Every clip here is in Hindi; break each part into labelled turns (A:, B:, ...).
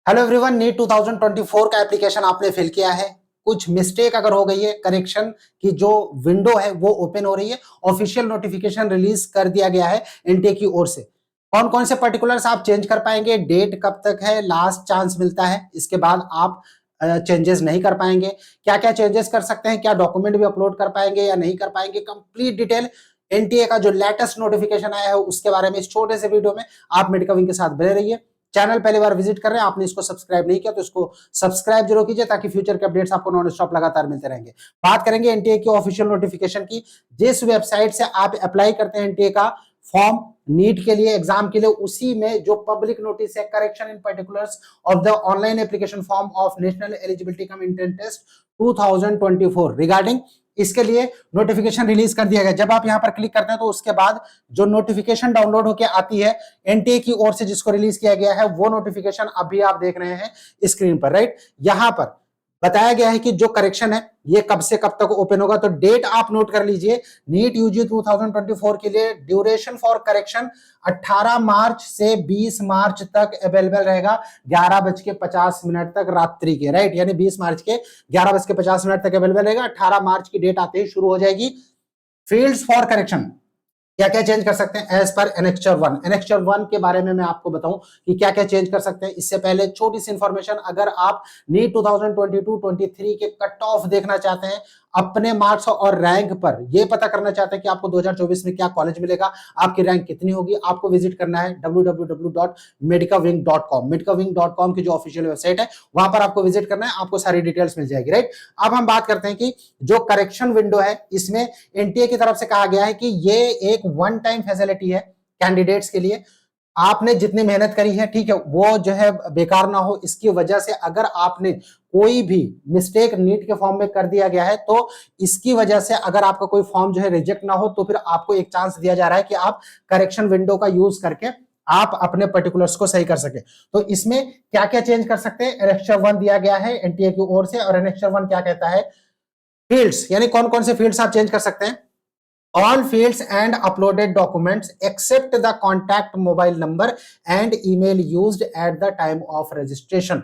A: हेलो एवरीवन, नीट 2024 का एप्लीकेशन आपने फिल किया है। कुछ मिस्टेक अगर हो गई है, करेक्शन की जो विंडो है वो ओपन हो रही है। ऑफिशियल नोटिफिकेशन रिलीज कर दिया गया है एनटीए की ओर से। कौन कौन से पर्टिकुलर्स आप चेंज कर पाएंगे, डेट कब तक है, लास्ट चांस मिलता है, इसके बाद आप चेंजेस नहीं कर पाएंगे। क्या क्या चेंजेस कर सकते हैं, क्या डॉक्यूमेंट भी अपलोड कर पाएंगे या नहीं कर पाएंगे, कंप्लीट डिटेल एनटीए का जो लेटेस्ट नोटिफिकेशन आया है उसके बारे में इस छोटे से वीडियो में आप मेडिका विंग के साथ बने रहिए। चैनल पहली बार विजिट कर रहे हैं, आपने इसको सब्सक्राइब नहीं किया तो इसको सब्सक्राइब जरूर कीजिए ताकि फ्यूचर के अपडेट्स आपको नॉन स्टॉप लगातार मिलते रहेंगे। बात करेंगे एनटीए की ऑफिशियल नोटिफिकेशन की। जिस वेबसाइट से आप अप्लाई करते हैं एनटीए का फॉर्म नीट के लिए, एग्जाम के लिए, उसी में जो पब्लिक नोटिस है correction in particulars of the online application form of national eligibility cum entrance test 2024 regarding, इसके लिए नोटिफिकेशन रिलीज कर दिया गया। जब आप यहां पर क्लिक करते हैं तो उसके बाद जो नोटिफिकेशन डाउनलोड होकर आती है एनटीए की ओर से जिसको रिलीज किया गया है, वो नोटिफिकेशन अभी आप देख रहे हैं स्क्रीन पर, राइट। यहां पर बताया गया है कि जो करेक्शन है ये कब से कब तक ओपन होगा। तो डेट आप नोट कर लीजिए, नीट यूजी 2024 के लिए ड्यूरेशन फॉर करेक्शन 18 मार्च से 20 मार्च तक अवेलेबल रहेगा, 11:50 तक रात्रि के, राइट। यानी 20 मार्च के 11:50 तक अवेलेबल रहेगा। 18 मार्च की डेट आते ही शुरू हो जाएगी। फील्ड्स फॉर करेक्शन क्या क्या चेंज कर सकते हैं एज पर एनेक्चर 1। एनेक्चर 1 के बारे में मैं आपको बताऊं कि क्या क्या चेंज कर सकते हैं। इससे पहले छोटी सी इंफॉर्मेशन, अगर आप नीट 2022-23 के कट ऑफ देखना चाहते हैं, अपने मार्क्स और रैंक पर ये पता करना चाहते हैं कि आपको 2024 में क्या कॉलेज मिलेगा, आपकी रैंक कितनी होगी, आपको विजिट करना है www.medicawing.com। medicawing.com की जो ऑफिशियल वेबसाइट है वहां पर आपको विजिट करना है, आपको सारी डिटेल्स मिल जाएगी, राइट। अब हम बात करते हैं कि जो करेक्शन विंडो है इसमें एनटीए की तरफ से कहा गया है कि ये एक वन टाइम फैसिलिटी है कैंडिडेट्स के लिए। आपने जितनी मेहनत करी है, ठीक है, वो जो है बेकार ना हो, इसकी वजह से अगर आपने कोई भी मिस्टेक नीट के फॉर्म में कर दिया गया है तो इसकी वजह से अगर आपका कोई फॉर्म जो है रिजेक्ट ना हो तो फिर आपको एक चांस दिया जा रहा है कि आप करेक्शन विंडो का यूज करके आप अपने पर्टिकुलर्स को सही कर सके। तो इसमें क्या क्या चेंज कर सकते हैं, एनेक्चर 1 दिया गया है एनटीए की ओर से। और एनेक्चर 1 क्या कहता है, फील्ड्स, यानी कौन कौन से फील्ड्स आप चेंज कर सकते हैं। All fields and uploaded documents except the contact mobile number and email used at the time of registration।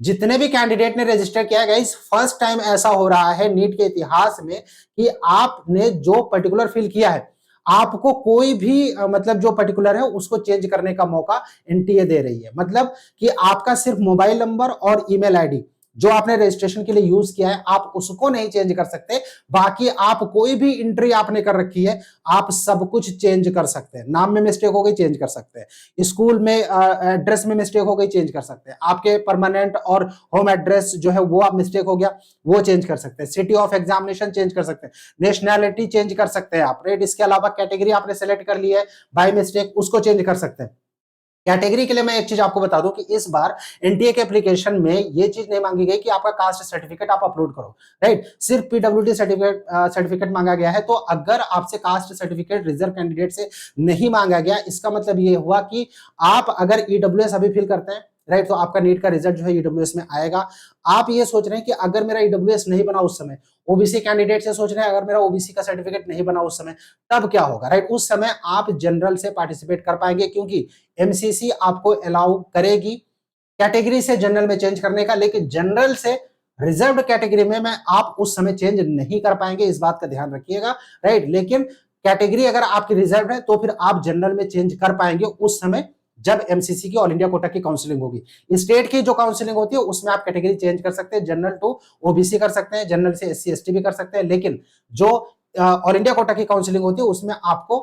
A: जितने भी कैंडिडेट ने रजिस्टर किया गया, इस फर्स्ट टाइम ऐसा हो रहा है नीट के इतिहास में कि आपने जो पर्टिकुलर फिल किया है, आपको कोई भी मतलब जो पर्टिकुलर है उसको चेंज करने का मौका एनटीए दे रही है। मतलब कि आपका सिर्फ मोबाइल नंबर और ईमेल आईडी जो आपने रजिस्ट्रेशन के लिए यूज किया है आप उसको नहीं चेंज कर सकते, बाकी आप कोई भी एंट्री आपने कर रखी है आप सब कुछ चेंज कर सकते हैं। नाम में मिस्टेक हो गई चेंज कर सकते हैं, स्कूल में एड्रेस में मिस्टेक हो गई चेंज कर सकते हैं, आपके परमानेंट और होम एड्रेस जो है वो आप मिस्टेक हो गया वो चेंज कर सकते हैं, सिटी ऑफ एग्जामिनेशन चेंज कर सकते हैं, नेशनैलिटी चेंज कर सकते हैं आप, राइट। इसके अलावा कैटेगरी आपने सेलेक्ट कर ली है बाय मिस्टेक, उसको चेंज कर सकते हैं। कैटेगरी के लिए मैं एक चीज आपको बता दूं कि इस बार एनटीए के एप्लीकेशन में ये चीज नहीं मांगी गई कि आपका कास्ट सर्टिफिकेट आप अपलोड करो, राइट। सिर्फ पीडब्ल्यूडी सर्टिफिकेट मांगा गया है। तो अगर आपसे कास्ट सर्टिफिकेट रिजर्व कैंडिडेट से नहीं मांगा गया, इसका मतलब ये हुआ कि आप अगर ईडब्ल्यूएस अभी फिल करते हैं, राइट, तो आपका नीट का रिजल्ट जो है ईडब्ल्यूएस में आएगा। आप ये सोच रहे हैं कि अगर मेरा ईडब्ल्यूएस नहीं बना उस समय, ओबीसी कैंडिडेट से सोच रहे हैं अगर मेरा ओबीसी का सर्टिफिकेट नहीं बना उस समय, तब क्या होगा, राइट। उस समय आप जनरल से पार्टिसिपेट कर पाएंगे क्योंकि एमसीसी आपको अलाउ करेगी कैटेगरी से जनरल में चेंज करने का, लेकिन जनरल से रिजर्व कैटेगरी में आप उस समय चेंज नहीं कर पाएंगे, इस बात का ध्यान रखिएगा, राइट। लेकिन कैटेगरी अगर आपकी रिजर्व है तो फिर आप जनरल में चेंज कर पाएंगे उस समय जब एमसीसी की ऑल इंडिया कोटा की काउंसलिंग होगी। स्टेट की जो काउंसलिंग होती है उसमें आप कैटेगरी चेंज कर सकते हैं, जनरल टू ओबीसी कर सकते हैं, जनरल से एससी एसटी भी कर सकते हैं, लेकिन जो ऑल इंडिया कोटा की काउंसलिंग होती है उसमें आपको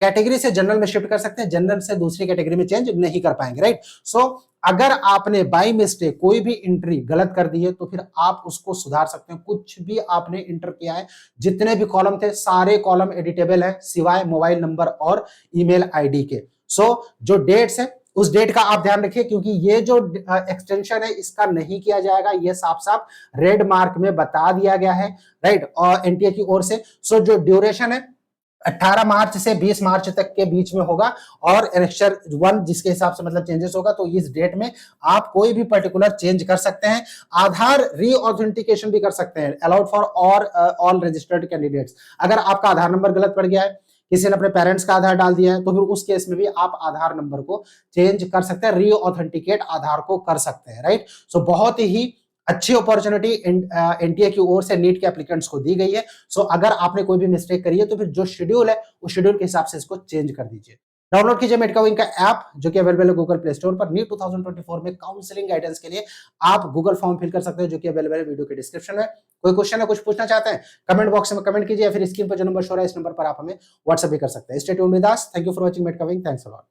A: कैटेगरी से जनरल में शिफ्ट कर सकते हैं, जनरल से दूसरी कैटेगरी में चेंज नहीं कर पाएंगे, राइट। सो अगर आपने बाय मिस्टेक कोई भी एंट्री गलत कर दी है तो फिर आप उसको सुधार सकते हैं। कुछ भी आपने इंटर किया है, जितने भी कॉलम थे सारे कॉलम एडिटेबल है सिवाय मोबाइल नंबर और ईमेल आईडी के। सो जो डेट्स है उस डेट का आप ध्यान रखिए क्योंकि ये जो एक्सटेंशन है इसका नहीं किया जाएगा, ये साफ साफ रेड मार्क में बता दिया गया है, राइट, और एनटीए की ओर से। सो जो ड्यूरेशन है 18 मार्च से 20 मार्च तक के बीच में होगा और एनेक्चर 1 जिसके हिसाब से मतलब चेंजेस होगा, तो इस डेट में आप कोई भी पर्टिकुलर चेंज कर सकते हैं। आधार रीऑथेंटिकेशन भी कर सकते हैं, allowed for all registered candidates. अगर आपका आधार नंबर गलत पड़ गया है किसी ने अपने पेरेंट्स का आधार डाल दिया है, तो फिर उस केस में भी आप आधार नंबर को चेंज कर सकते हैं, रीऑथेंटिकेट आधार को कर सकते हैं, राइट। सो बहुत ही अच्छी अपॉर्चुनिटी एनटीए की ओर से नीट के एप्लीकेंट्स को दी गई है। सो अगर आपने कोई भी मिस्टेक करी है तो फिर जो शेड्यूल है उस शेड्यूल के हिसाब से इसको चेंज कर दीजिए। डाउनलोड कीजिए मेडकाविंग का ऐप, जो कि अवेलेबल है गूगल प्ले स्टोर पर। नीट 2024 में काउंसलिंग गाइडेंस के लिए आप गूगल फॉर्म फिल कर सकते हैं, जो कि अवेलेबल है वीडियो के डिस्क्रिप्शन में। कोई क्वेश्चन है, कुछ पूछना चाहते हैं, कमेंट बॉक्स में कमेंट कीजिए, या फिर स्क्रीन पर जो नंबर शो रहा है इस नंबर पर आप हमें व्हाट्सएप भी कर सकते हैं। Stay tuned with us. Thank you for watching Medcaving. Thanks a lot.